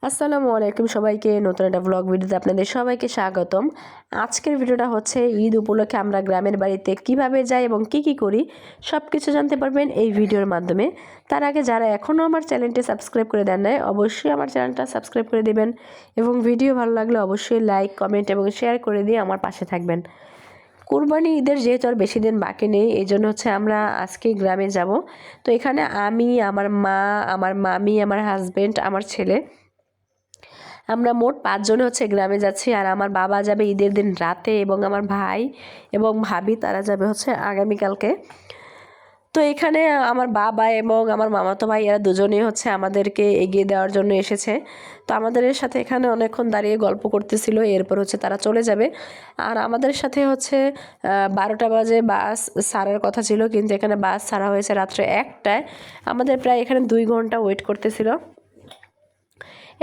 আসসালামু আলাইকুম সবাইকে নতুন একটা ব্লগ ভিডিওতে আপনাদের সবাইকে স্বাগতম। আজকের ভিডিওটা হচ্ছে ঈদ উপলক্ষে আমরা গ্রামের বাড়িতে কিভাবে যাই এবং কি করি সব কিছু জানতে পারবেন এই ভিডিওর মাধ্যমে। তার আগে যারা এখনও আমার চ্যানেলটি সাবস্ক্রাইব করে দেন নাই অবশ্যই আমার চ্যানেলটা সাবস্ক্রাইব করে দেবেন এবং ভিডিও ভালো লাগলে অবশ্যই লাইক কমেন্ট এবং শেয়ার করে দিয়ে আমার পাশে থাকবেন। কুরবানি ঈদের যেহেতু আর বেশি দিন বাকি নেই এই জন্য হচ্ছে আমরা আজকে গ্রামে যাব। তো এখানে আমি, আমার মা, আমার মামি, আমার হাজব্যান্ড, আমার ছেলে, আমরা মোট 5 জন হচ্ছে গ্রামে যাচ্ছি। আর আমার বাবা যাবে ঈদের দিন রাতে এবং আমার ভাই এবং ভাবি তারা যাবে হচ্ছে আগামীকালকে। তো এখানে আমার বাবা এবং আমার মামাতো ভাই এরা দুজনেই হচ্ছে আমাদেরকে এগিয়ে দেওয়ার জন্য এসেছে। তো আমাদের সাথে এখানে অনেকক্ষণ দাঁড়িয়ে গল্প করতেছিল, এরপর হচ্ছে তারা চলে যাবে। আর আমাদের সাথে হচ্ছে 12টা বাজে বাস ছাড়ার কথা ছিল, কিন্তু এখানে বাস ছাড়া হয়েছে রাত্রে 1টায়। আমাদের প্রায় এখানে 2 ঘন্টা ওয়েট করতেছিল।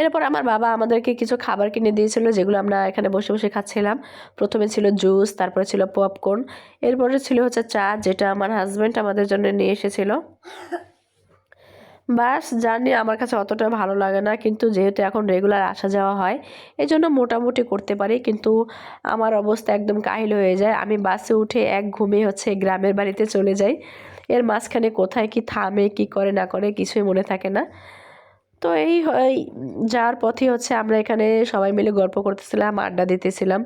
এরপর আমার বাবা আমাদেরকে কিছু খাবার কিনে দিয়েছিল, যেগুলো আমরা এখানে বসে বসে খাচ্ছিলাম। প্রথমে ছিল জুস, তারপরে ছিল পপকর্ন, এরপরে ছিল হচ্ছে চা, যেটা আমার হাজব্যান্ড আমাদের জন্য নিয়ে এসেছিল। বাস জার্নি আমার কাছে অতটা ভালো লাগে না, কিন্তু যেহেতু এখন রেগুলার আসা যাওয়া হয় এই জন্য মোটামুটি করতে পারি। কিন্তু আমার অবস্থা একদম কাহিল হয়ে যায়, আমি বাসে উঠে এক ঘুমে হচ্ছে গ্রামের বাড়িতে চলে যাই। এর মাঝখানে কোথায় কি থামে, কি করে না করে কিছুই মনে থাকে না। তো এই যাওয়ার পথে হচ্ছে আমরা এখানে সবাই মিলে গল্প করতেছিলাম, আড্ডা দিতেছিলাম।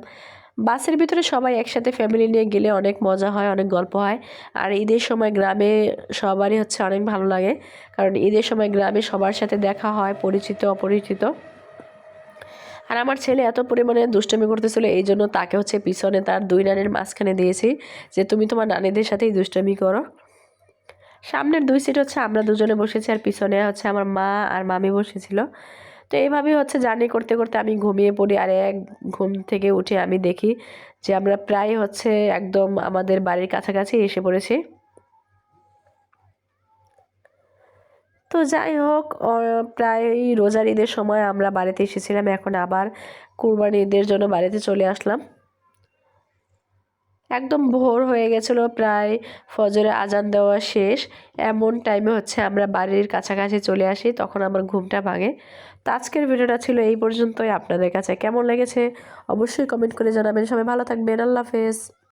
বাসের ভিতরে সবাই একসাথে ফ্যামিলি নিয়ে গেলে অনেক মজা হয়, অনেক গল্প হয়। আর ঈদের সময় গ্রামে সবারই হচ্ছে অনেক ভালো লাগে, কারণ ঈদের সময় গ্রামে সবার সাথে দেখা হয়, পরিচিত অপরিচিত। আর আমার ছেলে এত পরিমাণে দুষ্টামি করতেছিল, এই জন্য তাকে হচ্ছে পিছনে তার 2 নানির মাঝখানে দিয়েছি যে তুমি তোমার নানিদের সাথেই দুষ্টামি করো। সামনের 2 সিট হচ্ছে আমরা দুজনে বসেছি, আর পিছনে হচ্ছে আমার মা আর মামি বসেছিল। তো এইভাবেই হচ্ছে জার্নি করতে করতে আমি ঘুমিয়ে পড়ি। আর এক ঘুম থেকে উঠে আমি দেখি যে আমরা প্রায় হচ্ছে একদম আমাদের বাড়ির কাছাকাছি এসে পড়েছি। তো যাই হোক, প্রায় রোজার ঈদের সময় আমরা বাড়িতে এসেছিলাম, এখন আবার কুরবানি ঈদের জন্য বাড়িতে চলে আসলাম। একদম ভোর হয়ে গেছিলো, প্রায় ফজরে আজান দেওয়া শেষ, এমন টাইমে হচ্ছে আমরা বাড়ির কাছাকাছি চলে আসি, তখন আমার ঘুমটা ভাঙে। তো আজকের ভিডিওটা ছিল এই পর্যন্তই। আপনাদের কাছে কেমন লেগেছে অবশ্যই কমেন্ট করে জানাবেন। সবাই ভালো থাকবেন, আল্লাহ হাফেজ।